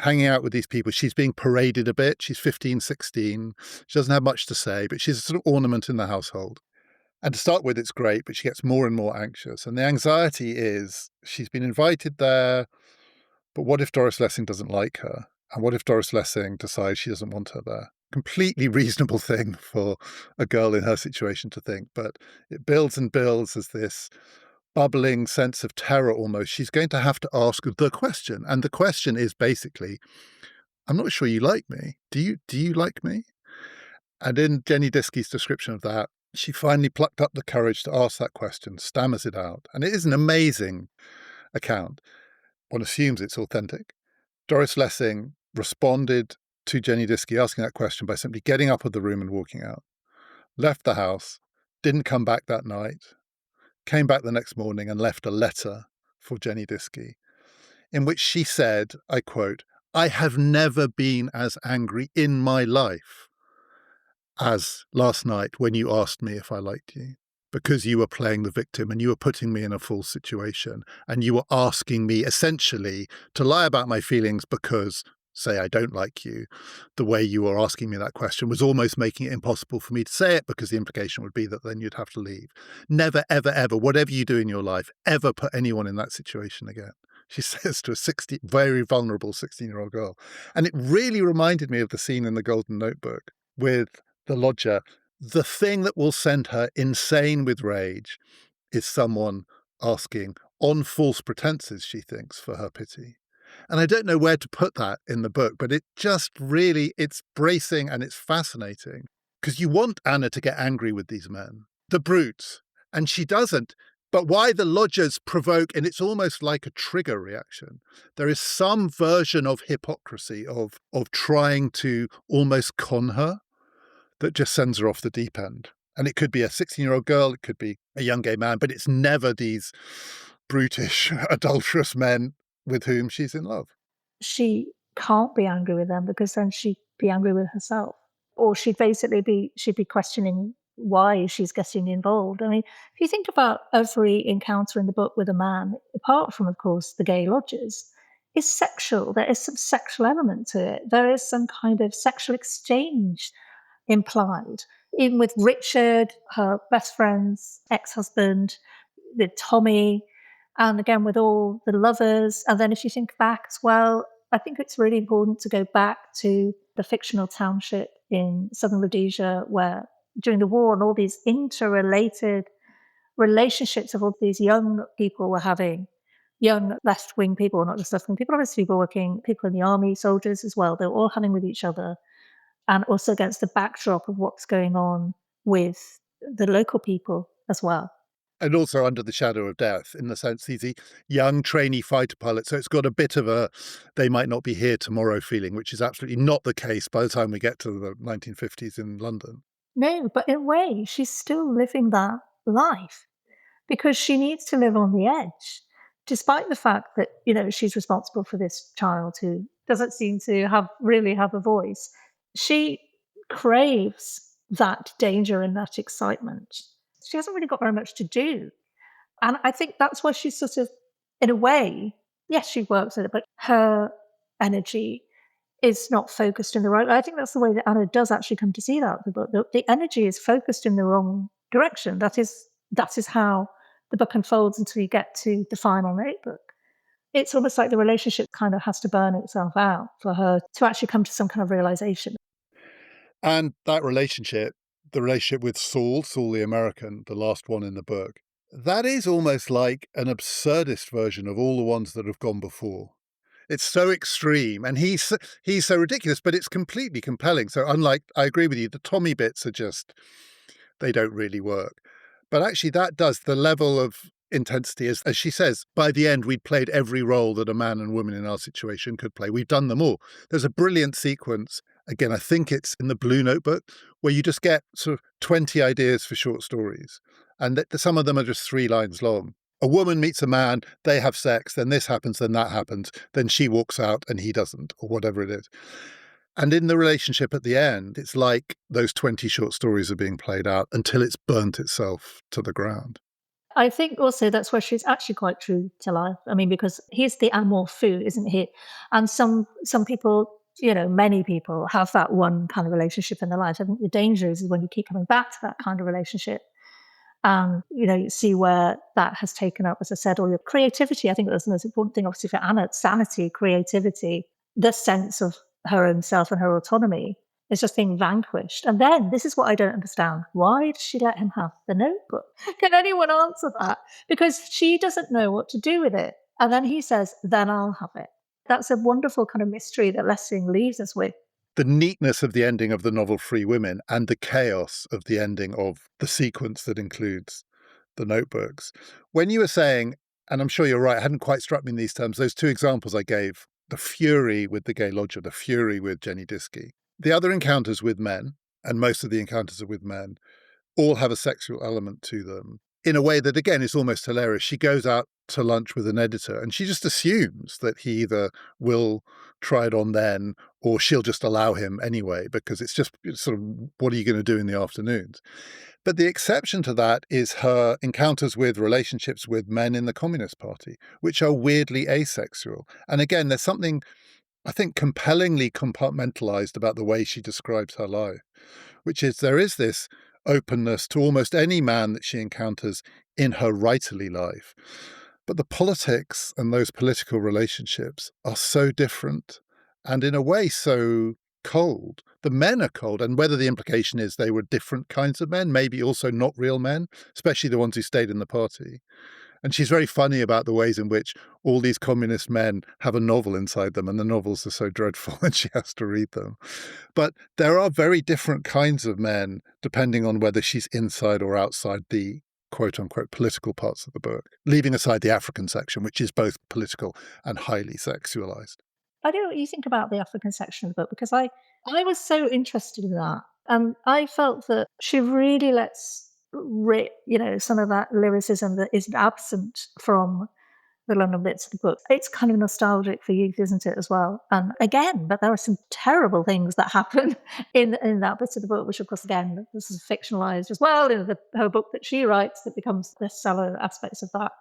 hanging out with these people. She's being paraded a bit. She's 15, 16. She doesn't have much to say, but she's a sort of ornament in the household. And to start with, it's great, but she gets more and more anxious. And the anxiety is she's been invited there, but what if Doris Lessing doesn't like her? And what if Doris Lessing decides she doesn't want her there? Completely reasonable thing for a girl in her situation to think, but it builds and builds as this bubbling sense of terror almost. She's going to have to ask the question. And the question is basically, I'm not sure you like me. Do you like me? And in Jenny Diski's description of that, she finally plucked up the courage to ask that question, stammers it out. And it is an amazing account. One assumes it's authentic. Doris Lessing responded to Jenny Diski asking that question by simply getting up of the room and walking out. Left the house, didn't come back that night, came back the next morning and left a letter for Jenny Diski, in which she said, I quote, "I have never been as angry in my life as last night when you asked me if I liked you, because you were playing the victim and you were putting me in a false situation and you were asking me essentially to lie about my feelings because, say, I don't like you. The way you were asking me that question was almost making it impossible for me to say it because the implication would be that then you'd have to leave. Never, ever, ever, whatever you do in your life, ever put anyone in that situation again." She says to a very vulnerable 16-year-old girl. And it really reminded me of the scene in The Golden Notebook with the lodger. The thing that will send her insane with rage is someone asking, on false pretenses, she thinks, for her pity. And I don't know where to put that in the book, but it just really, it's bracing and it's fascinating because you want Anna to get angry with these men, the brutes, and she doesn't. But why the lodgers provoke, and it's almost like a trigger reaction. There is some version of hypocrisy, of trying to almost con her, that just sends her off the deep end. And it could be a 16-year-old girl, it could be a young gay man, but it's never these brutish, adulterous men with whom she's in love. She can't be angry with them because then she'd be angry with herself. Or she'd be questioning why she's getting involved. I mean, if you think about every encounter in the book with a man, apart from, of course, the gay lodgers, is sexual. There is some sexual element to it. There is some kind of sexual exchange implied. Even with Richard, her best friend's ex-husband, with Tommy, and again with all the lovers. And then if you think back as well, I think it's really important to go back to the fictional township in southern Rhodesia where during the war and all these interrelated relationships of all these young people were having, young left-wing people, not just left-wing people, obviously people working, people in the army, soldiers as well, they were all having with each other, and also against the backdrop of what's going on with the local people as well. And also under the shadow of death, in the sense he's a young trainee fighter pilot. So it's got a bit of a they might not be here tomorrow feeling, which is absolutely not the case by the time we get to the 1950s in London. No, but in a way, she's still living that life because she needs to live on the edge, despite the fact that, you know, she's responsible for this child who doesn't seem to really have a voice. She craves that danger and that excitement. She hasn't really got very much to do. And I think that's why she's sort of, in a way, yes, she works with it, but her energy is not focused in the right way. I think that's the way that Anna does actually come to see that. The energy is focused in the wrong direction. That is how the book unfolds until you get to the final notebook. It's almost like the relationship kind of has to burn itself out for her to actually come to some kind of realization. And that relationship, the relationship with Saul the American, the last one in the book, that is almost like an absurdist version of all the ones that have gone before. It's so extreme and he's so ridiculous, but it's completely compelling. So unlike, I agree with you, the Tommy bits are just, they don't really work. But actually that does, the level of intensity is, as she says, by the end, we'd played every role that a man and woman in our situation could play. We've done them all. There's a brilliant sequence again, I think it's in the Blue Notebook, where you just get sort of 20 ideas for short stories. And some of them are just 3 lines long. A woman meets a man, they have sex, then this happens, then that happens, then she walks out and he doesn't, or whatever it is. And in the relationship at the end, it's like those 20 short stories are being played out until it's burnt itself to the ground. I think also that's where she's actually quite true to life. I mean, because he's the amour fou, isn't he? And some people, many people have that one kind of relationship in their life. I think the danger is when you keep coming back to that kind of relationship and, you see where that has taken up, as I said, all your creativity. I think that's the most important thing, obviously, for Anna, sanity, creativity, the sense of her own self and her autonomy is just being vanquished. And then this is what I don't understand. Why does she let him have the notebook? Can anyone answer that? Because she doesn't know what to do with it. And then he says, then I'll have it. That's a wonderful kind of mystery that Lessing leaves us with. The neatness of the ending of the novel Free Women and the chaos of the ending of the sequence that includes the notebooks. When you were saying, and I'm sure you're right, it hadn't quite struck me in these terms, those 2 examples I gave, the fury with the gay lodger, the fury with Jenny Diskey, the other encounters with men, and most of the encounters are with men, all have a sexual element to them in a way that, again, is almost hilarious. She goes out to lunch with an editor and she just assumes that he either will try it on then or she'll just allow him anyway, because it's sort of, what are you going to do in the afternoons? But the exception to that is her encounters with relationships with men in the Communist Party, which are weirdly asexual. And again, there's something, I think, compellingly compartmentalized about the way she describes her life, which is there is this openness to almost any man that she encounters in her writerly life. But the politics and those political relationships are so different and in a way so cold. The men are cold, and whether the implication is they were different kinds of men, maybe also not real men, especially the ones who stayed in the party. And she's very funny about the ways in which all these communist men have a novel inside them, and the novels are so dreadful and she has to read them. But there are very different kinds of men, depending on whether she's inside or outside the quote-unquote political parts of the book, leaving aside the African section, which is both political and highly sexualized. I don't know what you think about the African section of the book, because I was so interested in that. And I felt that she really lets rip, some of that lyricism that is absent from the London bits of the book. It's kind of nostalgic for youth, isn't it, as well? And again, but there are some terrible things that happen in that bit of the book, which, of course, again, this is fictionalized as well in her book that she writes that becomes bestseller aspects of that.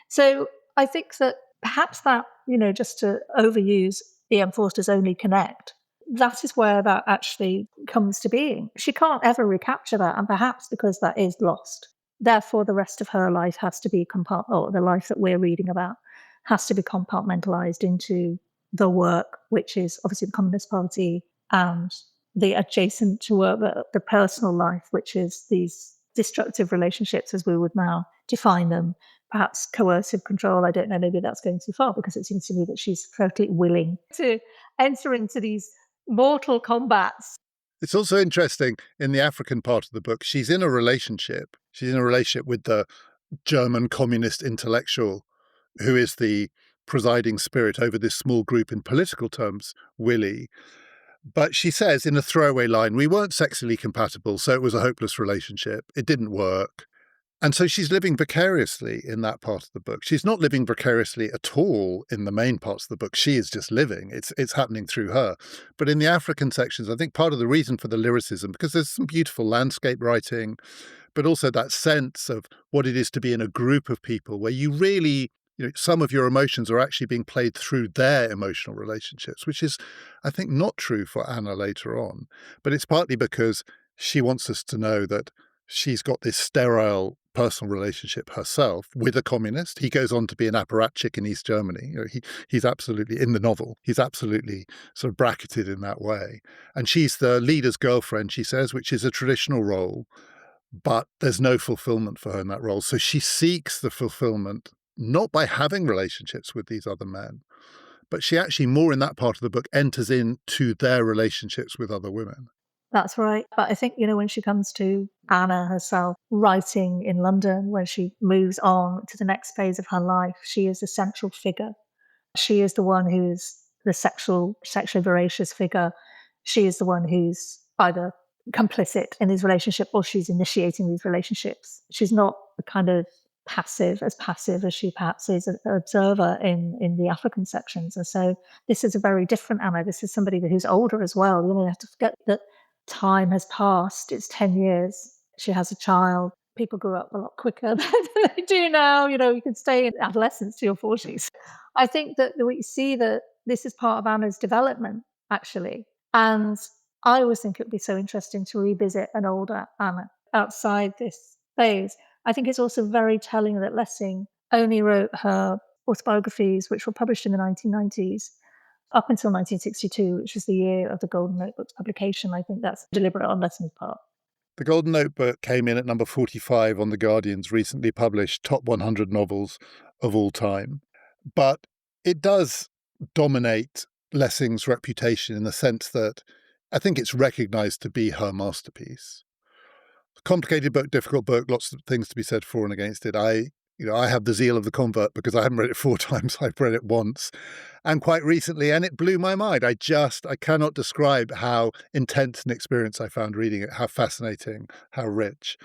So I think that perhaps that, just to overuse E.M. Forster's Only Connect, that is where that actually comes to being. She can't ever recapture that, and perhaps because that is lost. Therefore, the rest of her life has to be or the life that we're reading about has to be compartmentalized into the work, which is obviously the Communist Party, and the adjacent to work, the personal life, which is these destructive relationships as we would now define them. Perhaps coercive control. I don't know, maybe that's going too far, because it seems to me that she's totally willing to enter into these mortal combats. It's also interesting in the African part of the book, she's in a relationship. She's in a relationship with the German communist intellectual who is the presiding spirit over this small group in political terms, Willie. But she says in a throwaway line, we weren't sexually compatible, so it was a hopeless relationship. It didn't work. And so she's living vicariously in that part of the book. She's not living vicariously at all in the main parts of the book. She is just living. It's happening through her. But in the African sections, I think part of the reason for the lyricism, because there's some beautiful landscape writing, but also that sense of what it is to be in a group of people where you really, some of your emotions are actually being played through their emotional relationships, which is, I think, not true for Anna later on. But it's partly because she wants us to know that she's got this sterile personal relationship herself with a communist. He goes on to be an apparatchik in East Germany. He's absolutely, in the novel, he's absolutely sort of bracketed in that way. And she's the leader's girlfriend, she says, which is a traditional role, but there's no fulfillment for her in that role. So she seeks the fulfillment not by having relationships with these other men, but she actually, more in that part of the book, enters into their relationships with other women. That's right. But I think, when she comes to Anna herself writing in London, when she moves on to the next phase of her life, she is a central figure. She is the one who is the sexually voracious figure. she is the one who's either complicit in these relationships or she's initiating these relationships. She's not a kind of passive as she perhaps is an observer in the African sections. And so this is a very different Anna. This is somebody who's older as well. You have to forget that time has passed. It's 10 years. She has a child. People grew up a lot quicker than they do now. You can stay in adolescence to your 40s. I think that we see that this is part of Anna's development, actually. And I always think it would be so interesting to revisit an older Anna outside this phase. I think it's also very telling that Lessing only wrote her autobiographies, which were published in the 1990s, up until 1962, which was the year of the Golden Notebook's publication. I think that's deliberate on Lessing's part. The Golden Notebook came in at number 45 on The Guardian's recently published top 100 novels of all time. But it does dominate Lessing's reputation in the sense that I think it's recognised to be her masterpiece. Complicated book, difficult book, lots of things to be said for and against it. I have the zeal of the convert because I haven't read it 4 times. I've read it once and quite recently, and it blew my mind. I cannot describe how intense an experience I found reading it, how fascinating, how rich.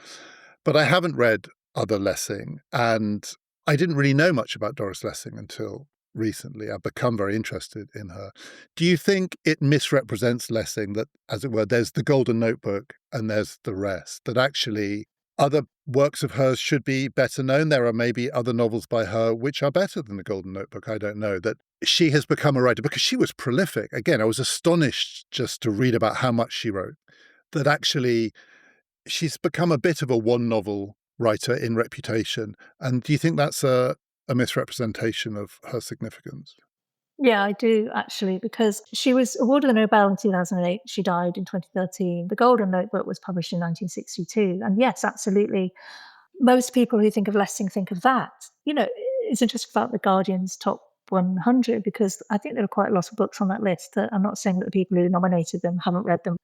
But I haven't read other Lessing, and I didn't really know much about Doris Lessing until recently. I've become very interested in her. Do you think it misrepresents Lessing that, as it were, there's the Golden Notebook and there's the rest, that actually other works of hers should be better known? There are maybe other novels by her which are better than the Golden Notebook. I don't know. That she has become a writer because she was prolific. Again, I was astonished just to read about how much she wrote, that actually she's become a bit of a one-novel writer in reputation. And do you think that's a misrepresentation of her significance? Yeah, I do, actually, because she was awarded the Nobel in 2008. She died in 2013. The Golden Notebook was published in 1962. And yes, absolutely, most people who think of Lessing think of that. It's interesting about the Guardian's top 100 because I think there are quite a lot of books on that list that I'm not saying that the people who nominated them haven't read them.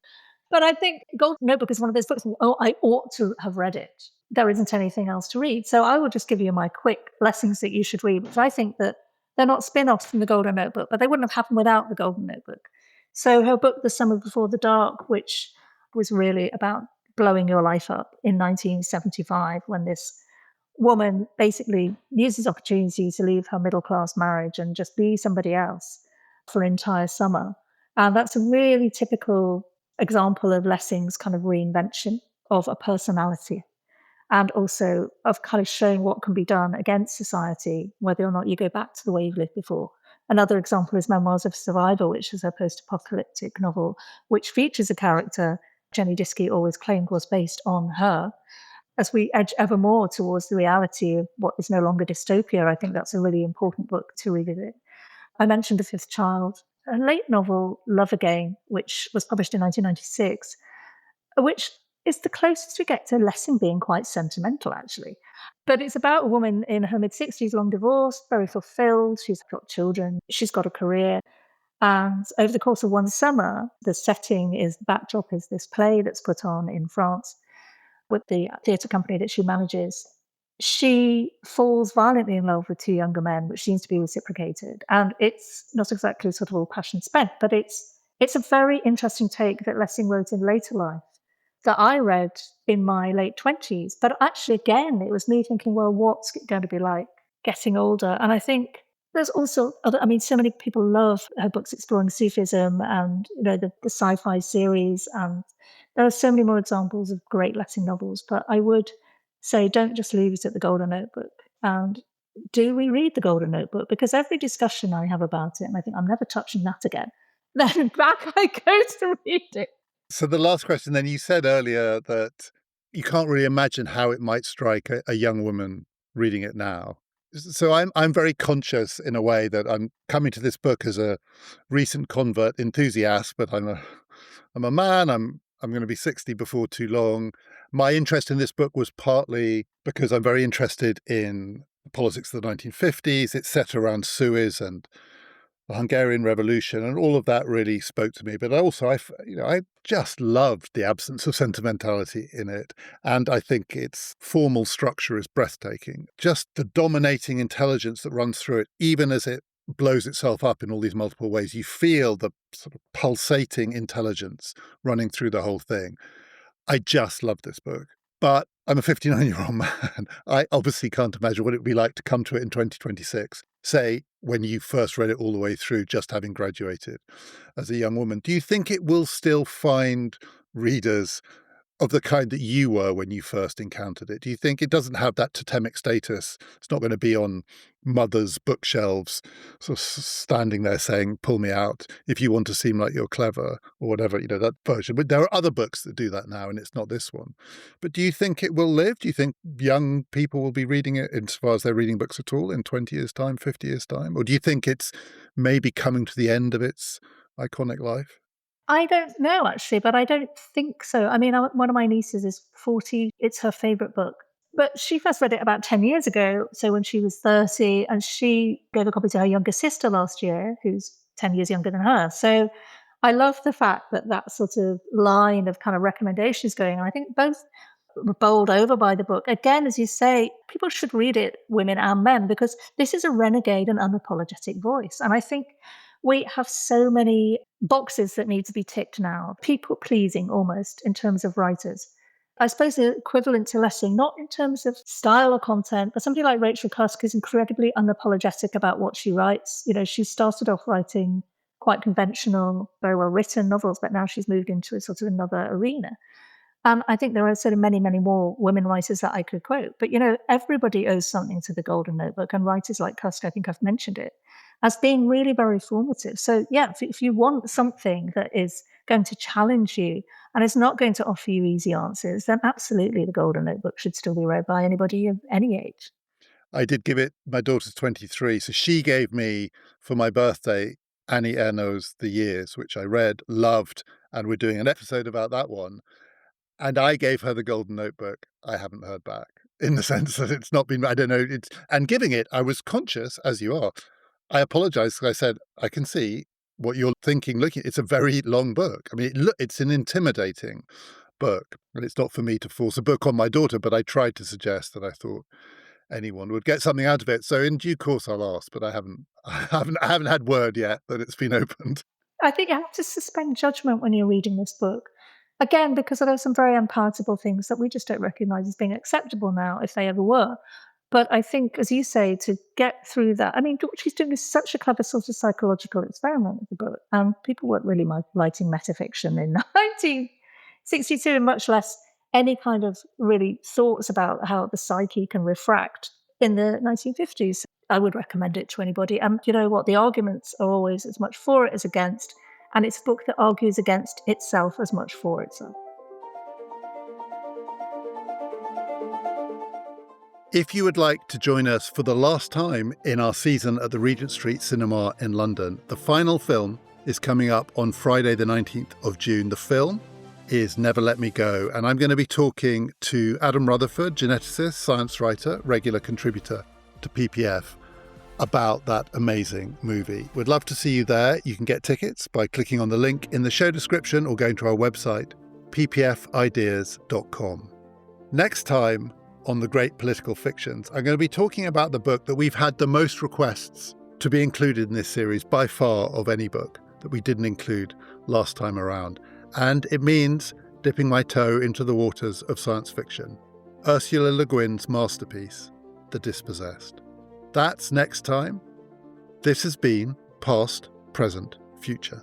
But I think Golden Notebook is one of those books, I ought to have read it. There isn't anything else to read. So I will just give you my quick lessons that you should read, because I think that they're not spin-offs from the Golden Notebook, but they wouldn't have happened without the Golden Notebook. So her book, The Summer Before the Dark, which was really about blowing your life up in 1975, when this woman basically uses opportunity to leave her middle-class marriage and just be somebody else for an entire summer. And that's a really typical example of Lessing's kind of reinvention of a personality, and also of kind of showing what can be done against society, whether or not you go back to the way you've lived before. Another example is Memoirs of Survival, which is a post-apocalyptic novel, which features a character Jenny Diskey always claimed was based on her. As we edge ever more towards the reality of what is no longer dystopia, I think that's a really important book to revisit. I mentioned The Fifth Child, a late novel, Love Again, which was published in 1996, which is the closest we get to Lessing being quite sentimental, actually. But it's about a woman in her mid-60s, long divorced, very fulfilled. She's got children. She's got a career. And over the course of one summer, the backdrop is this play that's put on in France with the theatre company that she manages. She falls violently in love with 2 younger men, which seems to be reciprocated. And it's not exactly sort of all passion spent, but it's a very interesting take that Lessing wrote in later life that I read in my late 20s. But actually, again, it was me thinking, well, what's it going to be like getting older? And I think there's also so many people love her books exploring Sufism and, the sci-fi series. And there are so many more examples of great Lessing novels. But I would say, don't just leave it at the Golden Notebook. And do reread the Golden Notebook? Because every discussion I have about it, and I think I'm never touching that again, then back I go to read it. So the last question then, you said earlier that you can't really imagine how it might strike a young woman reading it now. So I'm very conscious in a way that I'm coming to this book as a recent convert enthusiast, but I'm a man, I'm going to be 60 before too long. My interest in this book was partly because I'm very interested in the politics of the 1950s. It's set around Suez and the Hungarian Revolution, and all of that really spoke to me. But also, I just loved the absence of sentimentality in it, and I think its formal structure is breathtaking. Just the dominating intelligence that runs through it, even as it blows itself up in all these multiple ways. You feel the sort of pulsating intelligence running through the whole thing. I just love this book. But I'm a 59-year-old man. I obviously can't imagine what it would be like to come to it in 2026, say, when you first read it all the way through, just having graduated as a young woman. Do you think it will still find readers of the kind that you were when you first encountered it? Do you think it doesn't have that totemic status? It's not going to be on mothers' bookshelves, sort of standing there saying, pull me out if you want to seem like you're clever or whatever, that version. But there are other books that do that now, and it's not this one. But do you think it will live? Do you think young people will be reading it, as far as they're reading books at all, in 20 years' time, 50 years' time? Or do you think it's maybe coming to the end of its iconic life? I don't know, actually, but I don't think so. I mean, one of my nieces is 40. It's her favorite book. But she first read it about 10 years ago. So when she was 30, and she gave a copy to her younger sister last year, who's 10 years younger than her. So I love the fact that that sort of line of kind of recommendations going on. I think both were bowled over by the book. Again, as you say, people should read it, women and men, because this is a renegade and unapologetic voice. And I think we have so many boxes that need to be ticked now, people pleasing almost in terms of writers. I suppose the equivalent to Lessing, not in terms of style or content, but somebody like Rachel Cusk is incredibly unapologetic about what she writes. She started off writing quite conventional, very well written novels, but now she's moved into a sort of another arena. And I think there are sort of many, many more women writers that I could quote. But, everybody owes something to the Golden Notebook, and writers like Cusk, I think I've mentioned it, as being really very formative. So, yeah, if you want something that is going to challenge you and is not going to offer you easy answers, then absolutely the Golden Notebook should still be read by anybody of any age. I did give it, my daughter's 23, so she gave me, for my birthday, Annie Ernaux's The Years, which I read, loved, and we're doing an episode about that one. And I gave her the Golden Notebook. I haven't heard back, in the sense that it's not been, I don't know, and giving it, I was conscious, as you are. I apologized because I said, I can see what you're thinking, looking, it's a very long book. I mean, it's an intimidating book, and it's not for me to force a book on my daughter, but I tried to suggest that I thought anyone would get something out of it. So in due course, I'll ask, but I haven't had word yet that it's been opened. I think you have to suspend judgment when you're reading this book. Again, because there are some very unpalatable things that we just don't recognize as being acceptable now, if they ever were. But I think, as you say, to get through that, I mean, what she's doing is such a clever sort of psychological experiment with the book. And people weren't really writing metafiction in 1962, and much less any kind of really thoughts about how the psyche can refract in the 1950s. I would recommend it to anybody. And you know what? The arguments are always as much for it as against. And it's a book that argues against itself as much for itself. If you would like to join us for the last time in our season at the Regent Street Cinema in London, the final film is coming up on Friday the 19th of June. The film is Never Let Me Go, and I'm going to be talking to Adam Rutherford, geneticist, science writer, regular contributor to PPF, about that amazing movie. We'd love to see you there. You can get tickets by clicking on the link in the show description or going to our website, ppfideas.com. Next time on The Great Political Fictions, I'm going to be talking about the book that we've had the most requests to be included in this series by far of any book that we didn't include last time around. And it means dipping my toe into the waters of science fiction. Ursula Le Guin's masterpiece, The Dispossessed. That's next time. This has been Past, Present, Future.